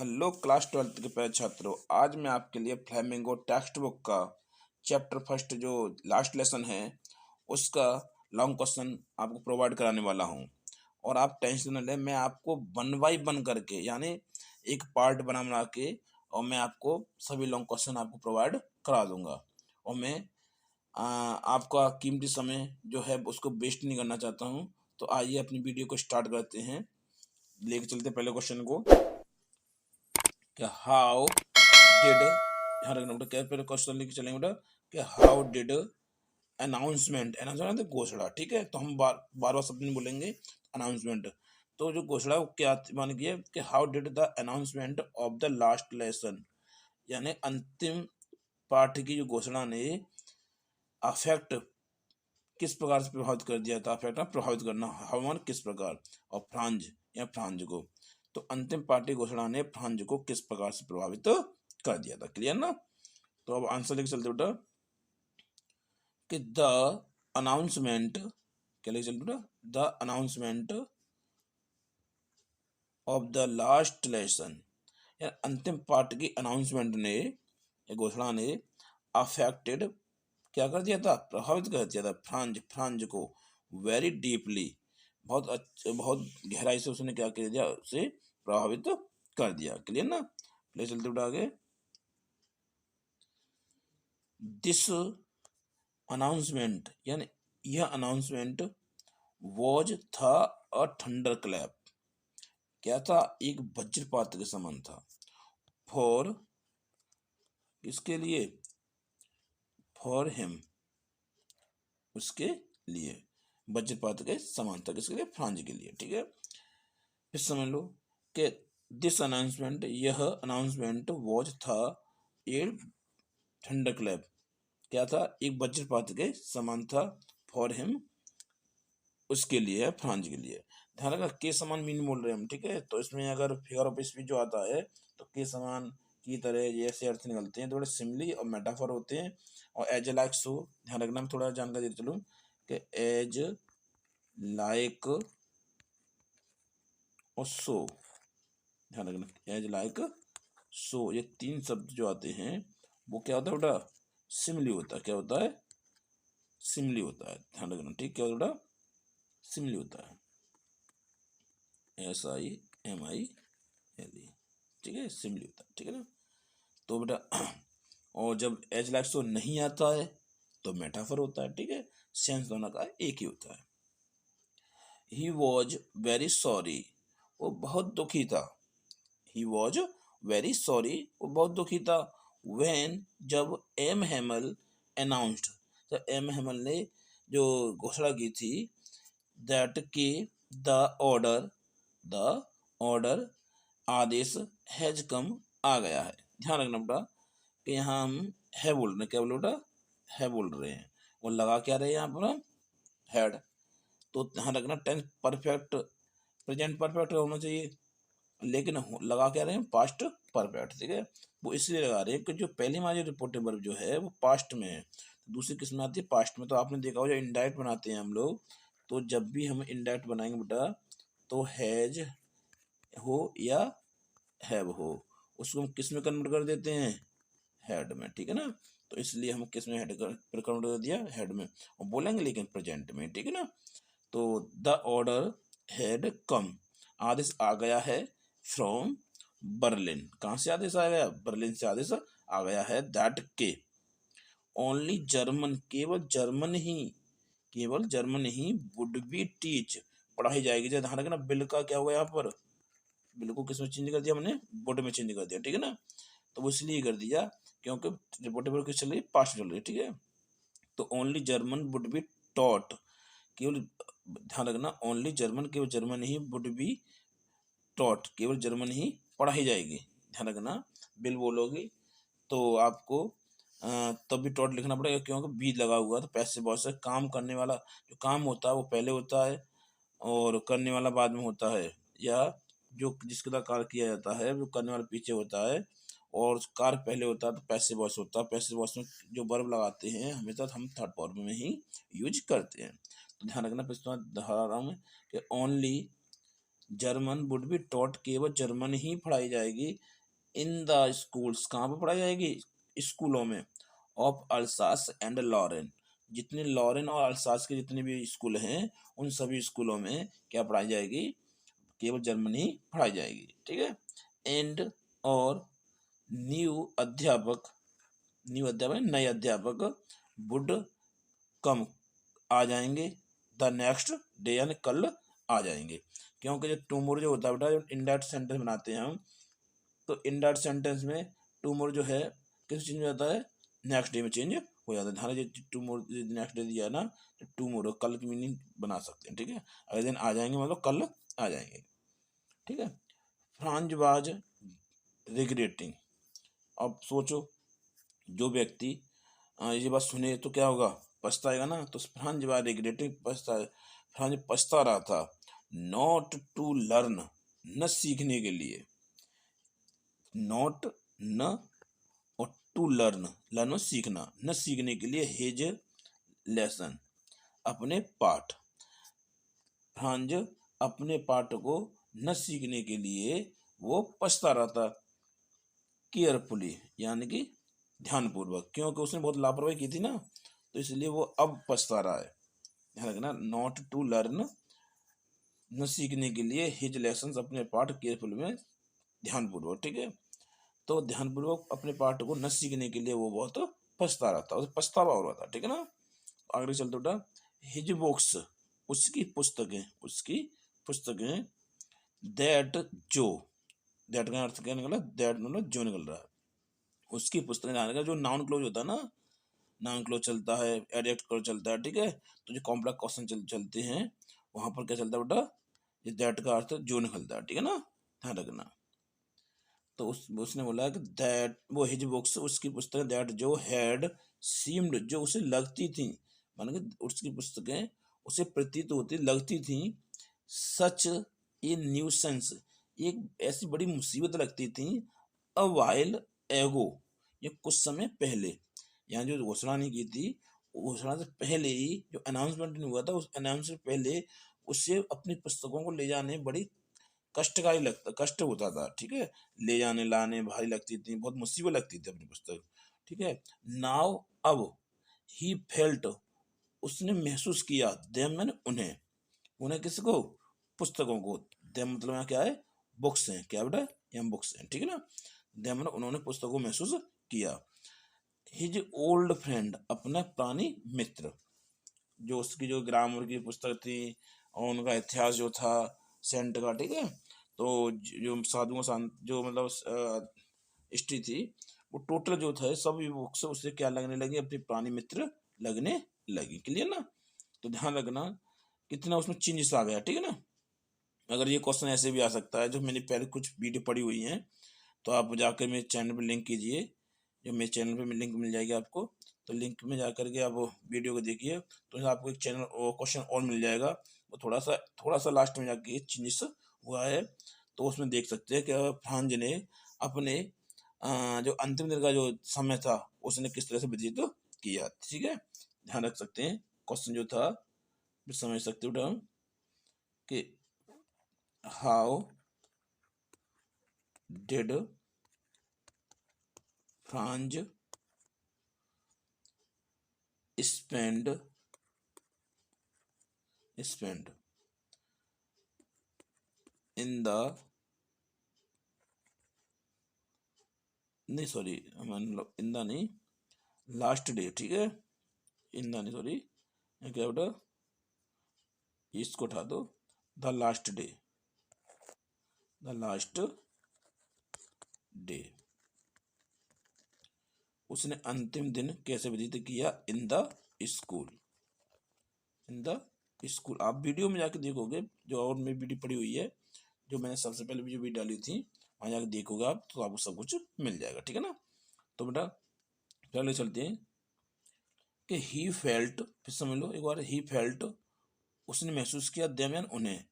Hello class 12th के प्यारे छात्रों, आज मैं आपके लिए फ्लेमिंगो टेक्स्ट बुक का चैप्टर फर्स्ट जो लास्ट लेसन है उसका लॉन्ग क्वेश्चन आपको प्रोवाइड कराने वाला हूं। और आप टेंशन न लें, मैं आपको वन बाई वन करके यानी एक पार्ट बना के और मैं आपको सभी लॉन्ग क्वेश्चन आपको प्रोवाइड करा दूंगा। और मैं आपका कीमती समय जो है उसको वेस्ट नहीं करना चाहता हूँ। तो आइए अपनी वीडियो को स्टार्ट करते हैं। लेके चलते पहले क्वेश्चन को कि हाउ डिड, ध्यान रखना बेटा, क्या पहले क्वेश्चन लेके चलेंगे बेटा कि हाउ डिड अनाउंसमेंट घोषणा। ठीक है, तो हम बार बार शब्द नहीं बोलेंगे अनाउंसमेंट। तो जो घोषणा क्या मान की है कि how did the announcement of the last lesson, यानी अंतिम पाठ की जो घोषणा ने अफेक्ट किस प्रकार से प्रभावित कर दिया था। अफेक्ट प्रभावित करना, हवामान किस प्रकार, और फ्रांज या फ्रांज को। तो अंतिम पार्टी घोषणा ने फ्रांज को किस प्रकार से प्रभावित कर दिया था। क्लियर ना। तो अब आंसर लेके चलते बेटा कि द अनाउंसमेंट, क्या लेके चलते बेटा, the announcement of the last lesson, या अंतिम पार्ट की अनाउंसमेंट ने, घोषणा ने अफेक्टेड, क्या कर दिया था, प्रभावित कर दिया था फ्रांज को वेरी डीपली, बहुत गहराई से उसने क्या कर दिया, उसे प्रभावित कर दिया। क्लियर ना। ले चलते बेटा आगे। दिस अनाउंसमेंट, यानी यह अनाउंसमेंट वॉज था अ थंडर क्लैप, क्या था, एक वज्रपात के समान था। फॉर, किसके लिए, फॉर हिम, उसके लिए, वज्रपात के समान था, किसके लिए, फ्रांज के लिए। ठीक है, फिर समझ लो कि दिस अनाउंसमेंट, यह अनाउंसमेंट वॉज था ए थंडर क्लैप, क्या था, एक वज्रपात के समान था, फॉर हिम, उसके लिए, फ्रांज के लिए। ध्यान रखना के समान मीन बोल रहे हैं हम। ठीक है, तो इसमें अगर फिगर ऑफ स्पीच जो आता है तो के समान की तरह ये ऐसे अर्थ निकलते हैं, थोड़े सिमिली और मेटाफर होते हैं। और एज लाइक सो, ध्यान रखना, मैं थोड़ा जानकारी देता चलूँ कि एज लाइक और सो, ध्यान रखना, एज लाइक सो, ये तीन शब्द जो आते हैं वो क्या होता है बेटा, सिमिली होता है। क्या होता है, सिमिली होता है। ध्यान रखना, ठीक, क्या होता है बेटा, सिमिली होता है। SIMILE, ठीक है, सिमिली होता है। ठीक है ना। तो बेटा और जब एज लाइक सो नहीं आता है तो मेटाफर होता है। ठीक है, सेंस दोनों का एक ही होता है। ही वॉज वेरी सॉरी, वो बहुत दुखी था। ही वॉज वेरी सॉरी, वो बहुत दुखी था। व्हेन, जब एम हेमल अनाउंस्ड, जब एम हेमल ने जो घोषणा की थी, दैट कि द ऑर्डर, आदेश, हैज कम, आ गया है। ध्यान रखना बेटा कि यहाँ हम है बोल रहे हैं, क्या बोल बेटा, है बोल रहे हैं, वो लगा क्या रहे हैं यहाँ पर, हैड। तो ध्यान रखना टेंस परफेक्ट, प्रेजेंट परफेक्ट होना चाहिए, लेकिन लगा क्या रहे हैं, पास्ट परफेक्ट। ठीक है, वो इसलिए लगा रहे हैं कि जो पहली हमारी रिपोर्टिव वर्ब जो है वो पास्ट में है, दूसरी किस में आती है, पास्ट में। तो आपने देखा हो जो इनडायरेक्ट बनाते हैं हम लोग, तो जब भी हम इनडायरेक्ट बनाएंगे बेटा तो हैज हो या हैव हो, उसको हम किस में कन्वर्ट कर देते हैं, हेड में। ठीक है ना, तो इसलिए हम किस में हेड कर कन्वर्ट कर दिया, हेड में, और बोलेंगे लेकिन प्रेजेंट में। ठीक है ना। तो द ऑर्डर हैड कम, आदेश आ गया है, फ्रॉम बर्लिन, कहाँ से आदेश आ गया, बर्लिन से आदेश आ गया है, दैट के ओनली जर्मन, केवल German he would be teach, पढ़ाई जाएगी। जैसे ध्यान रखना, बिल का क्या हुआ यहाँ पर, बिल को किस में चेंज कर दिया हमने, वुड में चेंज कर दिया। ठीक है ना, तो वो इसलिए कर दिया क्योंकि रिपोर्टेबल किस चल रही है, पास्ट चल रही है। ठीक है, तो only German would be taught, केवल ध्यान रखना, ओनली जर्मन, केवल German he, would be taught, केवल जर्मन ही पढ़ाई जाएगी। ध्यान रखना, बिल बोलोगी तो आपको तब भी टॉट लिखना पड़ेगा क्योंकि बी लगा हुआ, तो पैसे बहुत से, काम करने वाला जो काम होता है वो पहले होता है और करने वाला बाद में होता है, या जो जिसके द्वारा कार्य किया जाता है वो करने वाला पीछे होता है और कार्य पहले होता है, तो पैसे बॉस होता है। पैसे बॉस में जो वर्ब लगाते हैं हमेशा हम थर्ड फॉर्म में ही यूज करते हैं। तो ध्यान रखना, पिछले दोहरा रहा हूँ कि only German would be taught, केवल जर्मन ही पढ़ाई जाएगी, इन द स्कूल्स, कहाँ पर पढ़ाई जाएगी, स्कूलों में, ऑफ अल्सास एंड लॉरेन, जितने लॉरेन और अल्सास के जितने भी स्कूल हैं उन सभी स्कूलों में क्या पढ़ाई जाएगी, केवल जर्मनी पढ़ाई जाएगी, ठीक है। एंड और न्यू अध्यापक नए अध्यापक वुड कम आ जाएंगे द नेक्स्ट डे, यानी कल आ जाएंगे। क्योंकि जो टूमोर जो होता है बेटा, जब इनडायरेक्ट सेंटेंस बनाते हैं हम, तो इनडायरेक्ट सेंटेंस में टूमोर जो है किस चीज में जाता है, नेक्स्ट डे में चेंज हो जाता है। ध्यान, टूमोर नेक्स्ट डे दिया है ना, तो टूमोर कल की मीनिंग बना सकते हैं, ठीक है। अगले दिन आ जाएंगे मतलब कल आ जाएंगे, ठीक है। फ्रांज वाज रिग्रेटिंग, अब सोचो जो व्यक्ति ये बात सुने तो क्या होगा, पछताएगा ना। तो फ्रांज वाज रिग्रेटिंग, फ्रांज पछता रहा था, नॉट टू लर्न, न सीखने के लिए, नॉट न, और टू लर्न, लर्न सीखना, न सीखने के लिए, हिज लेसन, अपने पाठ, फ्रांज अपने पाठ को न सीखने के लिए वो पछता रहा था, केयरफुली यानी कि ध्यानपूर्वक, क्योंकि उसने बहुत लापरवाही की थी ना, तो इसलिए वो अब पछता रहा है। ध्यान रखना, नॉट टू लर्न, न सीखने के लिए, हिज लेसन, अपने पाठ, केयरफुल में ध्यानपूर्वक, ठीक है। तो ध्यानपूर्वक अपने पाठ को न सीखने के लिए वो बहुत पछता रहा था, उसे पछतावा हो रहा था, ठीक है ना। आगे चलते बेटा, हिज बुक्स, उसकी पुस्तकें दैट जो, दैट का अर्थ क्या निकला, दैट मतलब जो निकल रहा है, उसकी पुस्तकें जाने का, जो नाउन क्लोज होता है ना, नाउन क्लोज चलता है, एडजेक्ट क्लोज चलता है, ठीक है। तो जो कॉम्प्लेक्स क्वेश्चन चलते हैं वहां पर क्या चलता है बेटा, ये दैट का अर्थ जो निकलता है, ठीक है ना, ध्यान रखना। तो उसने बोला कि दैट, वो हिज बुक्स, उसकी पुस्तकें, दैट जो हैड सीम्ड, जो उसे लगती थी, मान के उसकी पुस्तकें उसे प्रतीत होती लगती थी, सच ए न्यूसेंस, एक ऐसी बड़ी मुसीबत लगती थी, अ वाइल एगो, ये कुछ समय पहले, यहाँ जो घोषणा नहीं की थी, घोषणा से पहले ही, जो अनाउंसमेंट नहीं हुआ था उस अनाउंस से पहले उससे अपनी पुस्तकों को ले जाने बड़ी कष्टकारी लगता, कष्ट होता था, ठीक है। ले जाने लाने भारी लगती थी, बहुत मुसीबत लगती थी अपनी पुस्तक, ठीक है। नाउ अब, ही फेल्ट, उसने महसूस किया, देम मैंने उन्हें, उन्हें किसको, पुस्तकों को, देम मतलब यहाँ क्या है, बुक्स हैं, क्या बेटा, यहाँ बुक्स हैं, ठीक है ना। देम मैंने उन्होंने पुस्तकों को महसूस किया, हिज ओल्ड फ्रेंड, अपना पुरानी मित्र, जो उसकी जो ग्रामर की पुस्तक थी और उनका इतिहास जो था सेंट का, ठीक है। तो जो साधुओं जो मतलब हिस्ट्री थी, वो टोटल जो था सभी बुक्स उससे क्या लगने लगी, अपनी पुरानी मित्र लगने लगी, क्लियर ना। तो ध्यान रखना कितना उसमें चेंजेस आ गया, ठीक है ना। अगर ये क्वेश्चन ऐसे भी आ सकता है, जो मैंने पहले कुछ वीडियो पढ़ी हुई हैं, तो आप जाकर मेरे चैनल पर लिंक कीजिए, जो मेरे चैनल पे लिंक मिल जाएगी आपको, तो लिंक में जा करके आप वीडियो को देखिए, तो आपको एक चैनल क्वेश्चन और मिल जाएगा, वो थोड़ा सा लास्ट में जाके चेंजेस हुआ है, तो उसमें देख सकते हैं कि फ्रांज ने अपने जो अंतिम दिन का जो समय था उसने किस तरह से व्यतीत किया, ठीक है। ध्यान रख सकते हैं, क्वेश्चन जो था समझ सकते हो कि how did Franz spend in the, नहीं सॉरी, इन द नहीं, लास्ट डे, ठीक है। इन द नहीं, सॉरी, क्या बेटा, इसको उठा दो, द लास्ट डे, उसने अंतिम दिन कैसे व्यतीत किया, इन द स्कूल, आप वीडियो में जाके देखोगे, जो और मेरी वीडियो पड़ी हुई है, जो मैंने सबसे पहले वीडियो डाली थी, वहां जाके देखोगे आप, तो आपको सब कुछ मिल जाएगा, ठीक है ना। तो बेटा पहले चलते हैं कि ही फेल्ट, फिर समझ लो एक बार, ही फेल्ट, उसने महसूस किया, देम उन्होंने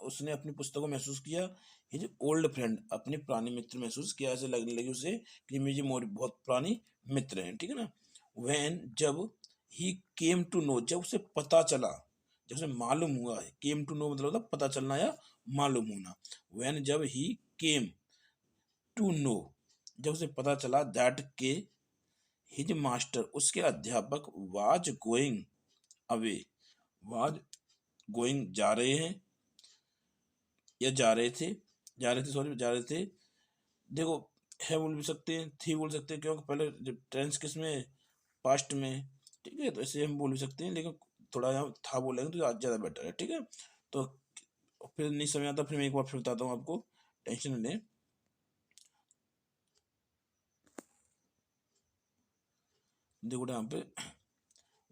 उसने अपनी पुस्तक को महसूस किया, हिज ओल्ड फ्रेंड, अपने पुराने मित्र महसूस किया, ऐसे लगने लगी उसे कि मेरी बहुत पुरानी मित्र हैं, ठीक है ना। व्हेन, जब, ही केम टू नो, जब उसे पता चला, जब उसे मालूम हुआ है, केम टू नो मतलब पता चलना या मालूम होना, व्हेन जब ही केम टू नो, जब उसे पता चला दैट के हिज मास्टर, उसके अध्यापक, was going away, was going जा रहे हैं, या जा रहे थे सॉरी जा रहे थे। देखो है बोल भी सकते हैं, थी बोल सकते हैं, क्योंकि पहले जब टेंस किस में, पास्ट में, ठीक है, तो ऐसे हम बोल भी सकते हैं, लेकिन थोड़ा यहाँ था बोलेंगे तो आज ज़्यादा बेटर है, ठीक है। तो फिर नहीं समझ आता, फिर मैं एक बार फिर बताता हूँ आपको, टेंशन नहीं लें। देखो यहाँ पे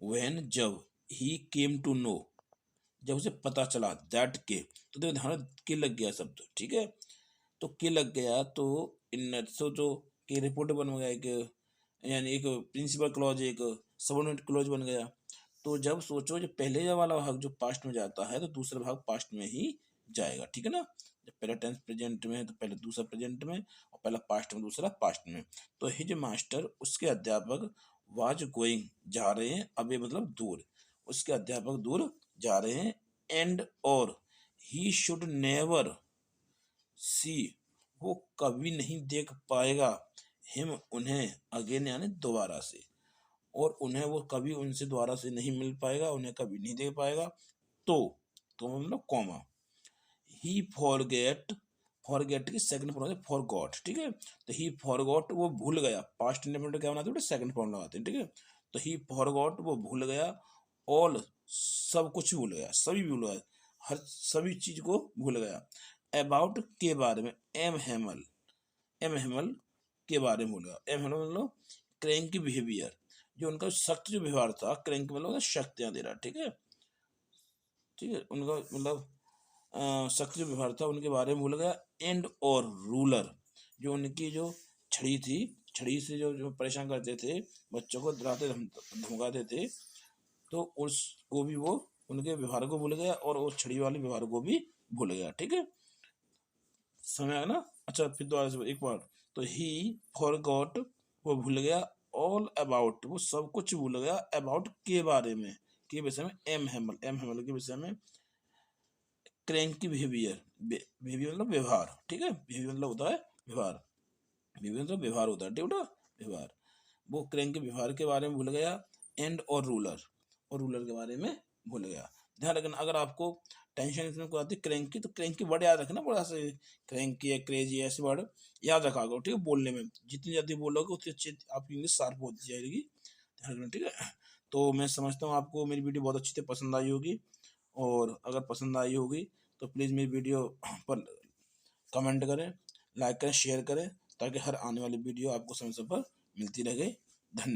व्हेन, जब, ही केम टू नो, जब उसे पता चला, दैट के, तो देखो ध्यान के लग गया शब्द, ठीक है। तो के लग गया तो इन सो जो के रिपोर्ट बन गया एक, यानी एक प्रिंसिपल क्लॉज, एक सबऑर्डिनेट क्लॉज बन गया। तो जब सोचो जो पहले वाला भाग जो पास्ट में जाता है तो दूसरा भाग पास्ट में ही जाएगा, ठीक है ना। जब पहला टेंस प्रेजेंट में है तो पहले दूसरा प्रेजेंट में, और पहला पास्ट में दूसरा पास्ट में। तो हिज मास्टर, उसके अध्यापक, वाज गोइंग जा रहे हैं, अबे मतलब दूर, उसके अध्यापक दूर जा रहे हैं, एंड और ही शुड नेवर सी, वो कभी नहीं देख पाएगा, हिम उन्हें, अगेन यानी दोबारा से, और उन्हें वो कभी उनसे दोबारा से नहीं मिल पाएगा, उन्हें कभी नहीं देख पाएगा। तो मतलब कॉमा, ही फॉरगेट, फॉरगेट की सेकंड फॉर्म है फॉरगॉट, ठीक है। तो ही फॉरगॉट, वो भूल गया, पास्ट इंडेफिनिट क्या बनाते हैं, सेकंड फॉर्म लगाते हैं, ठीक है। तो ही फॉरगॉट, वो भूल गया, ऑल, सब कुछ भूल गया, सभी भूल गया, हर सभी चीज को भूल गया, अबाउट के बारे में, एम हेमल के बारे में भूल गया। एम हेमल मतलब क्रैंकी बिहेवियर, जो उनका सख्त जो व्यवहार था, क्रैंक मतलब शक्तियां दे रहा, ठीक है, ठीक है, उनका मतलब सख्त जो व्यवहार था उनके बारे में भूल गया। एंड और रूलर, जो उनकी जो छड़ी थी, छड़ी से जो परेशान करते थे, बच्चों को डराते धमकाते थे, तो उसको भी वो, उनके व्यवहार को भूल गया, और वो छड़ी वाले व्यवहार को भी भूल गया, ठीक है, समझ आया ना। अच्छा फिर दोबारा से एक बार, तो ही फॉरगॉट, वो भूल गया, ऑल अबाउट, वो सब कुछ भूल गया, अबाउट के बारे में, के विषय में, एम हेमल के विषय में, क्रैंकी बिहेवियर, बिहेवियर मतलब व्यवहार, ठीक है, बिहेवियर मतलब होता है व्यवहार, बिहेवियर मतलब व्यवहार होता है, ठीक है, व्यवहार, वो क्रैंकी व्यवहार के बारे में भूल गया, एंड और रूलर के बारे में भूल गया। ध्यान रखना, अगर आपको टेंशन इसमें कोई आती है क्रैंकी, तो क्रैंकी वर्ड याद रखना, बड़ा से क्रैंकी है, क्रेजी, ऐसे वर्ड याद रखा करो, ठीक है, बोलने में जितनी जल्दी बोलोगे उतनी अच्छी आपकी इंग्लिश शार्प होती जाएगी, ध्यान रखना, ठीक है। तो मैं समझता हूँ आपको मेरी वीडियो बहुत अच्छी से पसंद आई होगी, और अगर पसंद आई होगी तो प्लीज़ मेरी वीडियो पर कमेंट करें, लाइक करें, शेयर करें, ताकि हर आने वाली वीडियो आपको समय समय पर मिलती रहे। धन्यवाद।